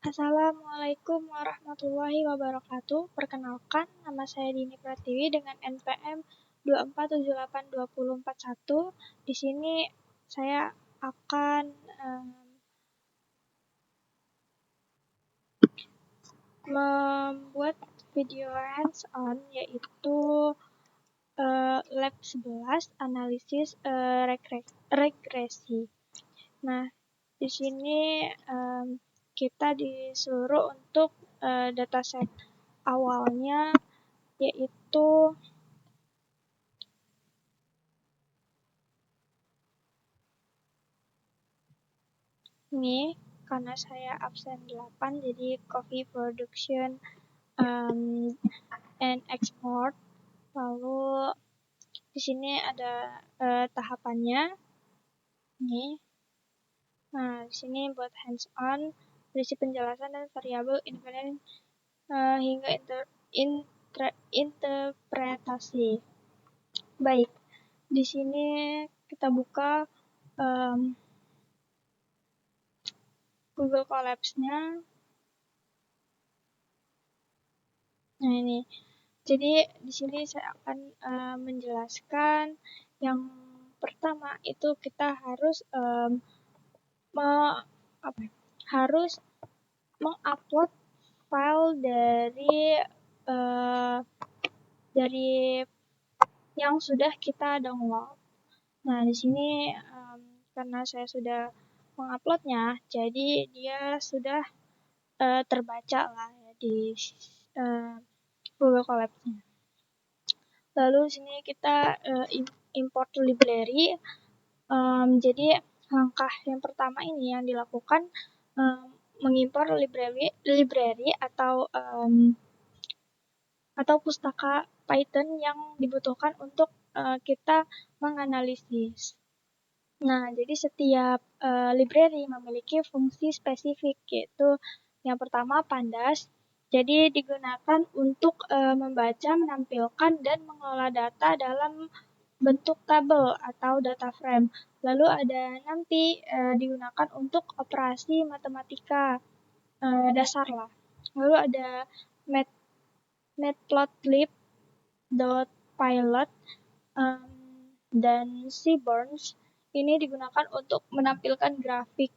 Assalamualaikum warahmatullahi wabarakatuh. Perkenalkan, nama saya Dini Pratiwi dengan NPM 2478241. Di sini saya akan membuat video hands-on, yaitu lab 11 analisis regresi. Nah, di sini kita disuruh untuk dataset awalnya, yaitu ini. Karena saya absen 8, jadi coffee production and export. Lalu di sini ada tahapannya. Ini. Nah, di sini buat hands-on, berisi penjelasan dan variabel independen hingga interpretasi. Baik, di sini kita buka Google Colabs-nya. Nah, ini. Jadi di sini saya akan menjelaskan yang pertama itu kita harus mengupload file dari yang sudah kita download. Nah, di sini karena saya sudah menguploadnya, jadi dia sudah terbaca lah ya di Google Colabs-nya. Lalu di sini kita import library. Jadi langkah yang pertama ini yang dilakukan mengimpor library atau pustaka Python yang dibutuhkan untuk kita menganalisis. Nah, jadi setiap library memiliki fungsi spesifik, yaitu yang pertama pandas. Jadi digunakan untuk membaca, menampilkan, dan mengelola data dalam bentuk tabel atau data frame. Lalu ada nanti digunakan untuk operasi matematika dasar lah. Lalu ada matplotlib.pilot dan Seaborns. Ini digunakan untuk menampilkan grafik.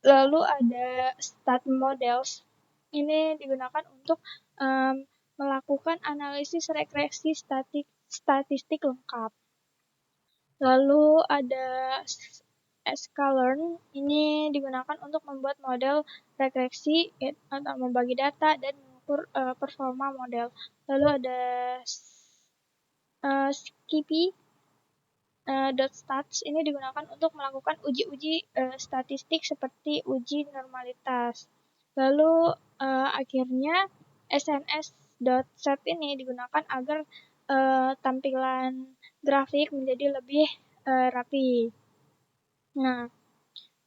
Lalu ada StatModels. Ini digunakan untuk melakukan analisis regresi statistik lengkap. Lalu ada sklearn. Ini digunakan untuk membuat model regresi atau membagi data dan mengukur performa model. Lalu ada Skippy.stats. Ini digunakan untuk melakukan uji-uji statistik seperti uji normalitas. Lalu akhirnya SNS.set ini digunakan agar tampilan grafik menjadi lebih rapi. Nah,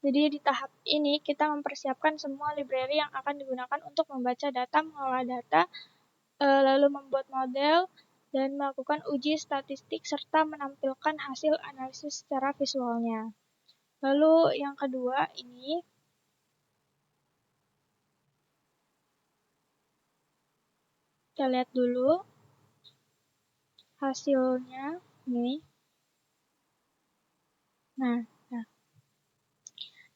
jadi di tahap ini kita mempersiapkan semua library yang akan digunakan untuk membaca data, mengolah data, lalu membuat model, dan melakukan uji statistik serta menampilkan hasil analisis secara visualnya. Lalu yang kedua ini kita lihat dulu hasilnya ini. Nah.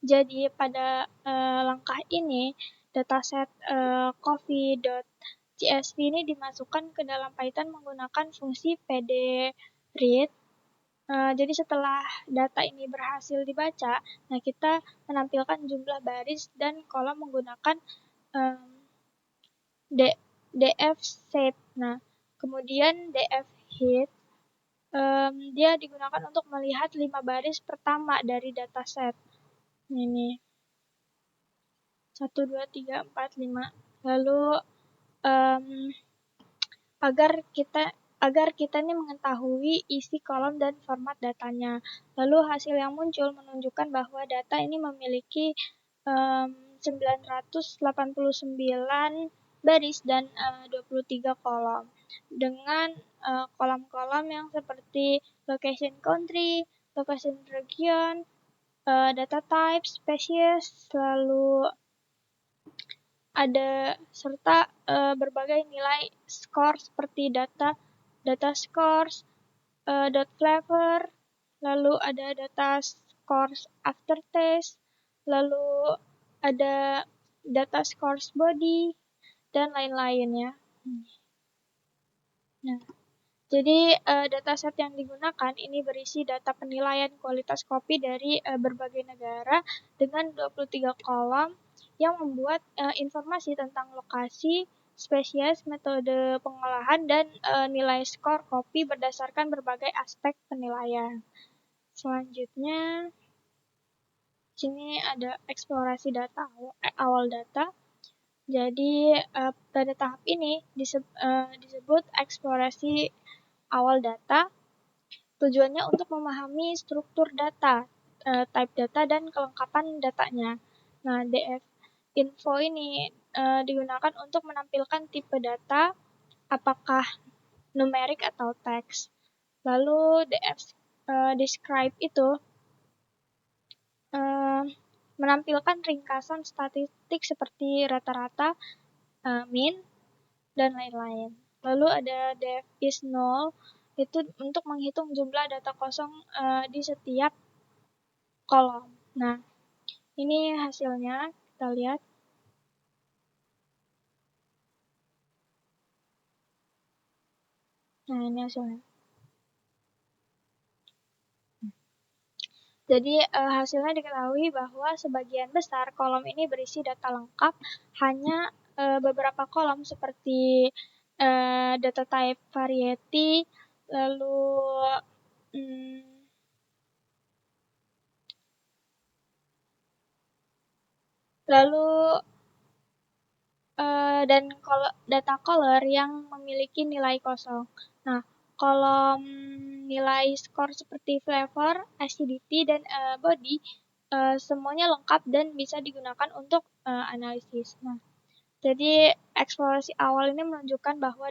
Jadi pada langkah ini dataset coffee.csv ini dimasukkan ke dalam Python menggunakan fungsi pdread. Jadi setelah data ini berhasil dibaca, nah kita menampilkan jumlah baris dan kolom menggunakan dfset. Nah, kemudian dfhit dia digunakan untuk melihat 5 baris pertama dari dataset. Ini 1, 2, 3, 4, 5. Lalu agar kita ini mengetahui isi kolom dan format datanya. Lalu hasil yang muncul menunjukkan bahwa data ini memiliki 989 baris dan 23 kolom dengan kolom-kolom yang seperti location country, location region, data type, species, lalu serta berbagai nilai skor seperti data scores, dot flavor, lalu ada data scores after taste, lalu ada data scores body, dan lain-lainnya. Nah, jadi dataset yang digunakan ini berisi data penilaian kualitas kopi dari berbagai negara dengan 23 kolom yang membuat informasi tentang lokasi, spesies, metode pengolahan, dan nilai skor kopi berdasarkan berbagai aspek penilaian. Selanjutnya, sini ada eksplorasi data, awal data. Jadi pada tahap ini disebut eksplorasi awal data. Tujuannya untuk memahami struktur data, type data, dan kelengkapan datanya. Nah, DF info ini digunakan untuk menampilkan tipe data, apakah numerik atau teks. Lalu DF describe itu menampilkan ringkasan statistik seperti rata-rata, mean, dan lain-lain. Lalu ada def is null, itu untuk menghitung jumlah data kosong di setiap kolom. Nah, ini hasilnya, kita lihat. Nah, ini hasilnya. Jadi hasilnya diketahui bahwa sebagian besar kolom ini berisi data lengkap, hanya beberapa kolom seperti data type variety, lalu dan data color yang memiliki nilai kosong. Nah, kolom nilai skor seperti flavor, acidity, dan body semuanya lengkap dan bisa digunakan untuk analisis. Nah, jadi eksplorasi awal ini menunjukkan bahwa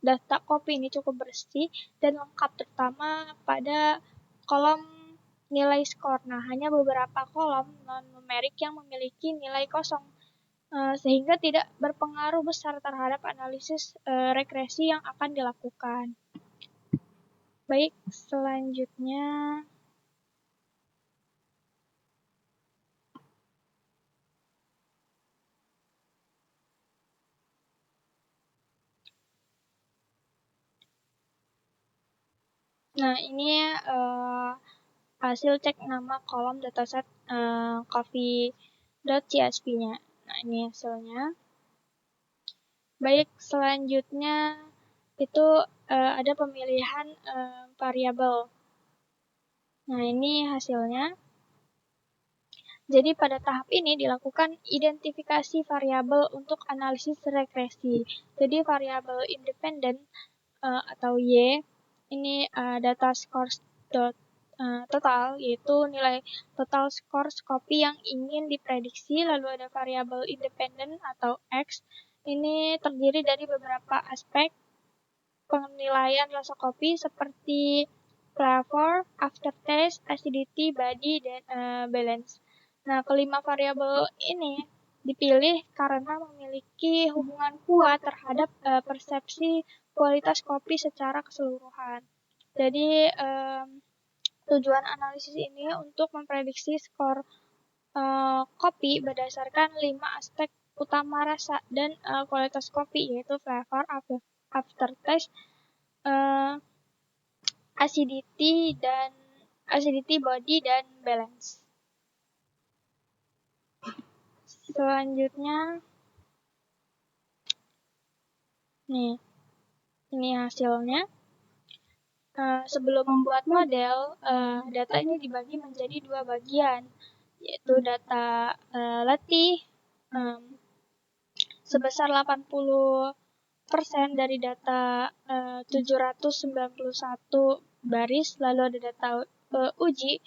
data kopi ini cukup bersih dan lengkap, terutama pada kolom nilai skor. Nah, hanya beberapa kolom non-numerik yang memiliki nilai kosong, sehingga tidak berpengaruh besar terhadap analisis regresi yang akan dilakukan. Baik, selanjutnya ini hasil cek nama kolom dataset coffee.csv-nya. Nah, ini hasilnya. Baik, selanjutnya itu ada pemilihan variabel. Nah, ini hasilnya. Jadi pada tahap ini dilakukan identifikasi variabel untuk analisis regresi. Jadi variabel independen atau Y, ini data scores total, yaitu nilai total scores kopi yang ingin diprediksi. Lalu ada variabel independen atau X, ini terdiri dari beberapa aspek penilaian rasa kopi seperti flavor, aftertaste, acidity, body, dan balance. Nah, kelima variabel ini dipilih karena memiliki hubungan kuat terhadap persepsi kualitas kopi secara keseluruhan. Jadi, tujuan analisis ini untuk memprediksi skor kopi berdasarkan 5 aspek utama rasa dan kualitas kopi, yaitu flavor, aftertaste, acidity, body, dan balance. Selanjutnya, ini hasilnya. Sebelum membuat model, data ini dibagi menjadi 2 bagian, yaitu data letih sebesar 80% dari data 791 baris, lalu ada data uji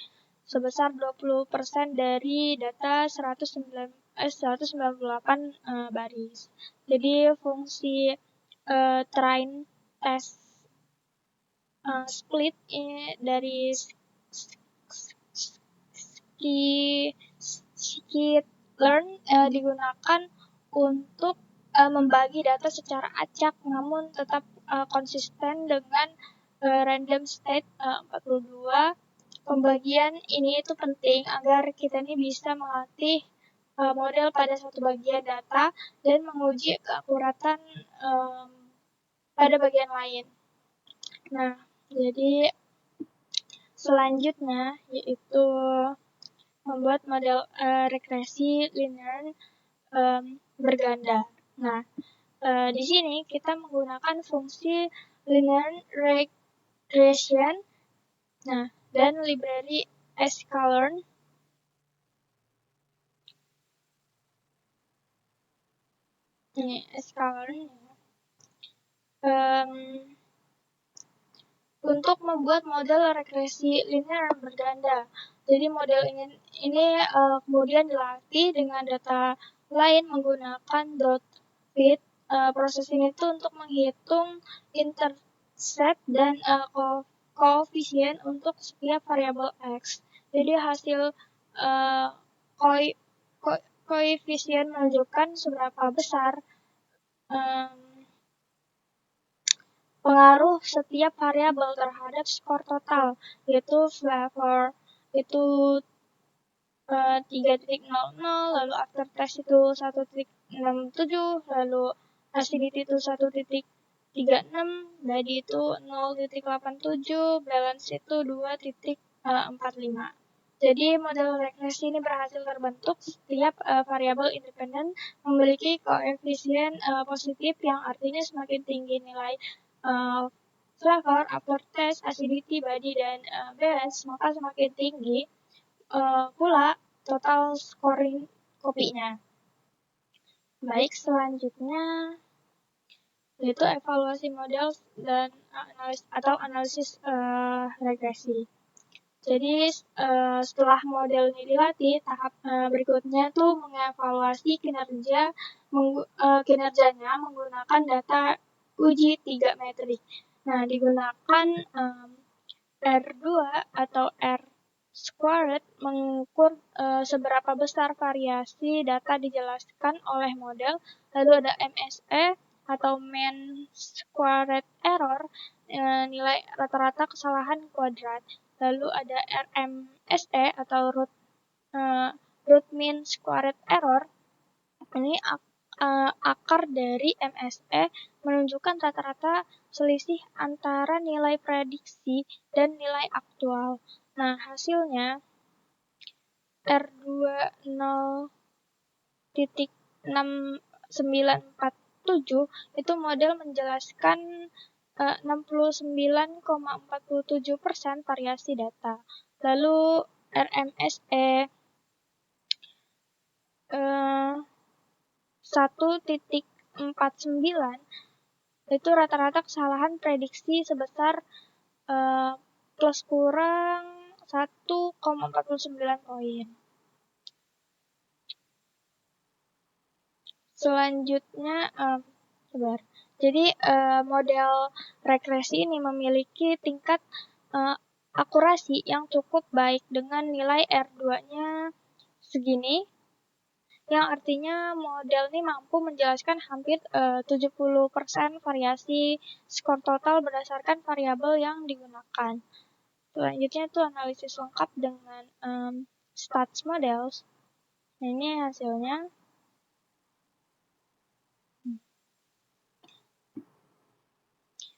sebesar 20% dari data 198 baris. Jadi fungsi train test split dari scikit-learn digunakan untuk membagi data secara acak namun tetap konsisten dengan random state 42. Pembagian ini itu penting agar kita ini bisa melatih model pada satu bagian data dan menguji keakuratan pada bagian lain. Nah, jadi selanjutnya yaitu membuat model regresi linear berganda. Nah, di sini kita menggunakan fungsi linear regression, nah, dan library sklearn. Ini sklearn untuk membuat model regresi linear berganda. Jadi model ini kemudian dilatih dengan data lain menggunakan dot fit. Proses ini itu untuk menghitung intercept dan koefisien untuk setiap variabel x. Jadi hasil koefisien menunjukkan seberapa besar pengaruh setiap variabel terhadap skor total, yaitu flavor itu 3.00, lalu aftertaste itu 1.67, lalu acidity itu 1.36, body itu 0.87, balance itu 2.45. Jadi model regresi ini berhasil terbentuk setiap variabel independen memiliki koefisien positif yang artinya semakin tinggi nilai flavor, aftertaste, acidity, body, dan balance, maka semakin tinggi pula total scoring kopinya. Baik, selanjutnya yaitu evaluasi model dan analisis regresi. Jadi setelah model ini dilatih, tahap berikutnya tuh mengevaluasi kinerjanya menggunakan data uji 3 metrik. Nah, digunakan R2 atau R squared mengukur seberapa besar variasi data dijelaskan oleh model. Lalu ada MSE atau mean squared error, nilai rata-rata kesalahan kuadrat. Lalu ada RMSE atau root mean squared error. Ini akar dari MSE menunjukkan rata-rata selisih antara nilai prediksi dan nilai aktual. Nah, hasilnya R20.6947 itu model menjelaskan 69,47% variasi data. Lalu RMSE 1.49 itu rata-rata kesalahan prediksi sebesar plus kurang 1,49 poin. Selanjutnya, jadi model regresi ini memiliki tingkat akurasi yang cukup baik dengan nilai R2-nya segini, yang artinya model ini mampu menjelaskan hampir 70% variasi skor total berdasarkan variabel yang digunakan. Selanjutnya itu analisis lengkap dengan stats models. Nah, ini hasilnya.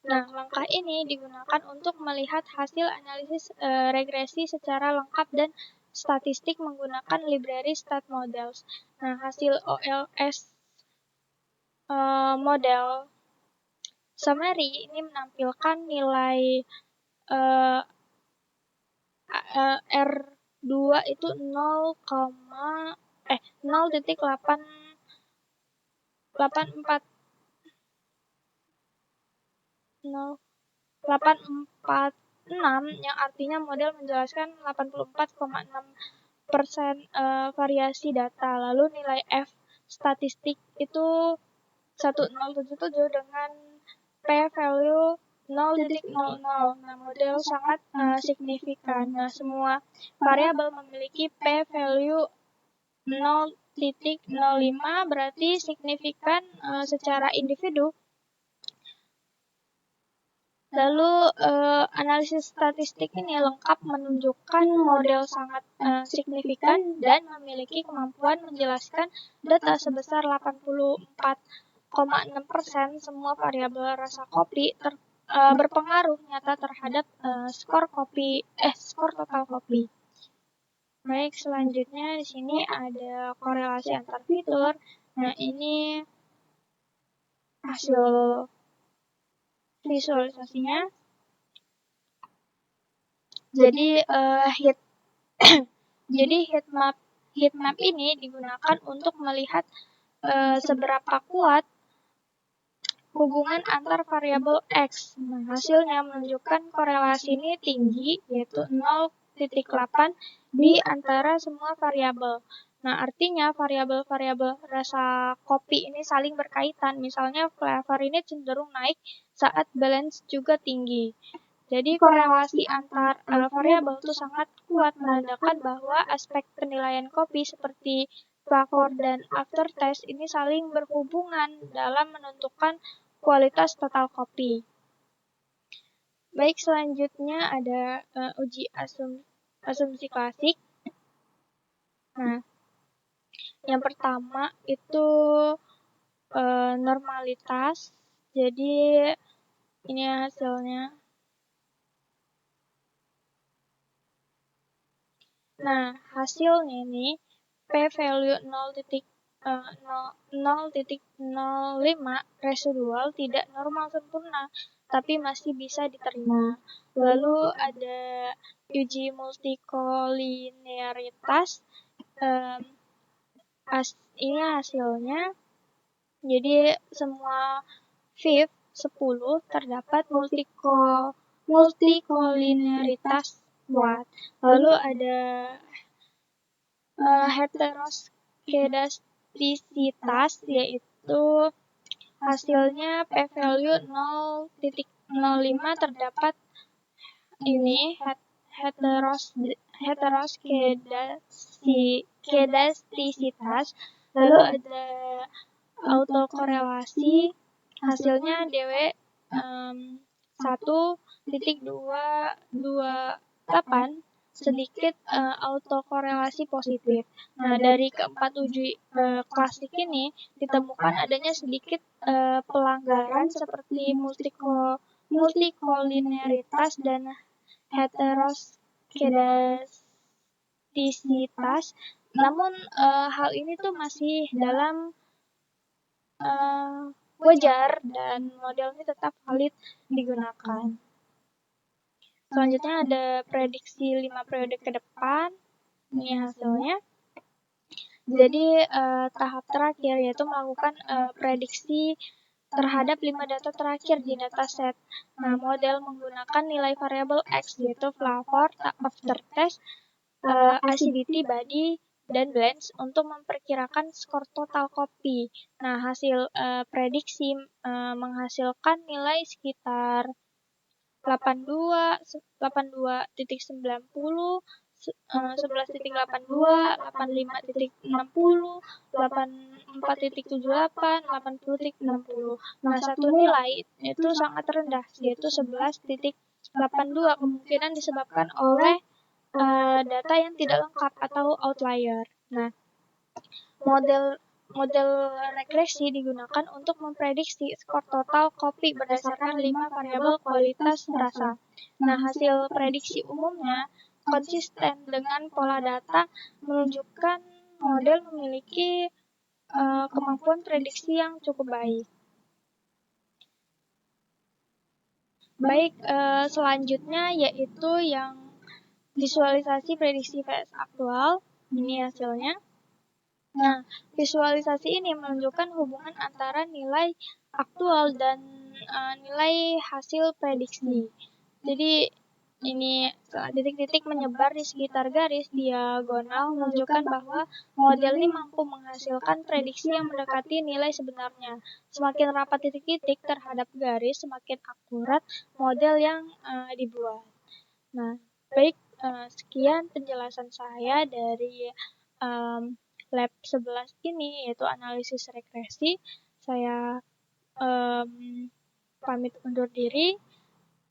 Nah, langkah ini digunakan untuk melihat hasil analisis regresi secara lengkap dan statistik menggunakan library stat models. Nah, hasil OLS model summary ini menampilkan nilai R2 itu 0,846 yang artinya model menjelaskan 84,6% variasi data. Lalu nilai F statistik itu 1077 dengan p-value 0.00. Nah, model sangat signifikan. Nah, semua variabel memiliki p-value 0,05 berarti signifikan secara individu. Lalu analisis statistik ini lengkap menunjukkan model sangat signifikan dan memiliki kemampuan menjelaskan data sebesar 84,6% semua variabel rasa kopi berpengaruh nyata terhadap skor total kopi. Baik, selanjutnya di sini ada korelasi antar fitur. Nah, ini hasil visualisasinya. Jadi heat map ini digunakan untuk melihat seberapa kuat hubungan antar variabel X. Nah, hasilnya menunjukkan korelasi ini tinggi, yaitu 0,8 di antara semua variabel. Nah, artinya variabel-variabel rasa kopi ini saling berkaitan. Misalnya flavor ini cenderung naik saat balance juga tinggi. Jadi korelasi antar variabel itu sangat kuat menandakan bahwa aspek penilaian kopi seperti flavor dan aftertaste ini saling berhubungan dalam menentukan kualitas total kopi. Baik, selanjutnya ada uji asumsi klasik. Nah, yang pertama itu normalitas. Jadi ini hasilnya. Nah, hasilnya ini p-value 0,05 residual tidak normal sempurna, tapi masih bisa diterima. Lalu ada uji multikolinearitas. Ini hasilnya. Jadi semua VIF 10 terdapat multikolinearitas kuat. Lalu ada heteroskedastisitas, yaitu hasilnya p-value 0,05 terdapat ini heteroskedastisitas. Lalu ada autokorelasi, hasilnya DW 1,228 sedikit autokorelasi positif. Nah, dari keempat uji klasik ini ditemukan adanya sedikit pelanggaran seperti multikolinearitas dan heteroskedastisitas. Namun hal ini tuh masih dalam wajar dan model ini tetap valid digunakan. Selanjutnya ada prediksi 5 periode ke depan. Ini hasilnya. Jadi tahap terakhir yaitu melakukan prediksi terhadap 5 data terakhir di dataset. Nah, model menggunakan nilai variabel X yaitu flavor, aftertaste, acidity, body, dan blends untuk memperkirakan skor total kopi. Nah, hasil prediksi menghasilkan nilai sekitar 82,90, 11,82, 85,60, 84,78, 80,60. Nah, satu nilai itu sangat rendah, yaitu 11,82, kemungkinan disebabkan oleh data yang tidak lengkap atau outlier. Nah, model regresi digunakan untuk memprediksi skor total kopi berdasarkan 5 variabel kualitas rasa. Nah, hasil prediksi umumnya konsisten dengan pola data menunjukkan model memiliki kemampuan prediksi yang cukup baik. Baik, selanjutnya yaitu yang visualisasi prediksi vs aktual. Ini hasilnya. Nah, visualisasi ini menunjukkan hubungan antara nilai aktual dan nilai hasil prediksi. Jadi ini titik-titik menyebar di sekitar garis diagonal menunjukkan bahwa model ini mampu menghasilkan prediksi yang mendekati nilai sebenarnya. Semakin rapat titik-titik terhadap garis, semakin akurat model yang dibuat. Nah, baik, sekian penjelasan saya dari lab 11 ini, yaitu analisis regresi. Saya pamit undur diri.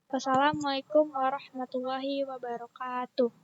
Wassalamualaikum warahmatullahi wabarakatuh.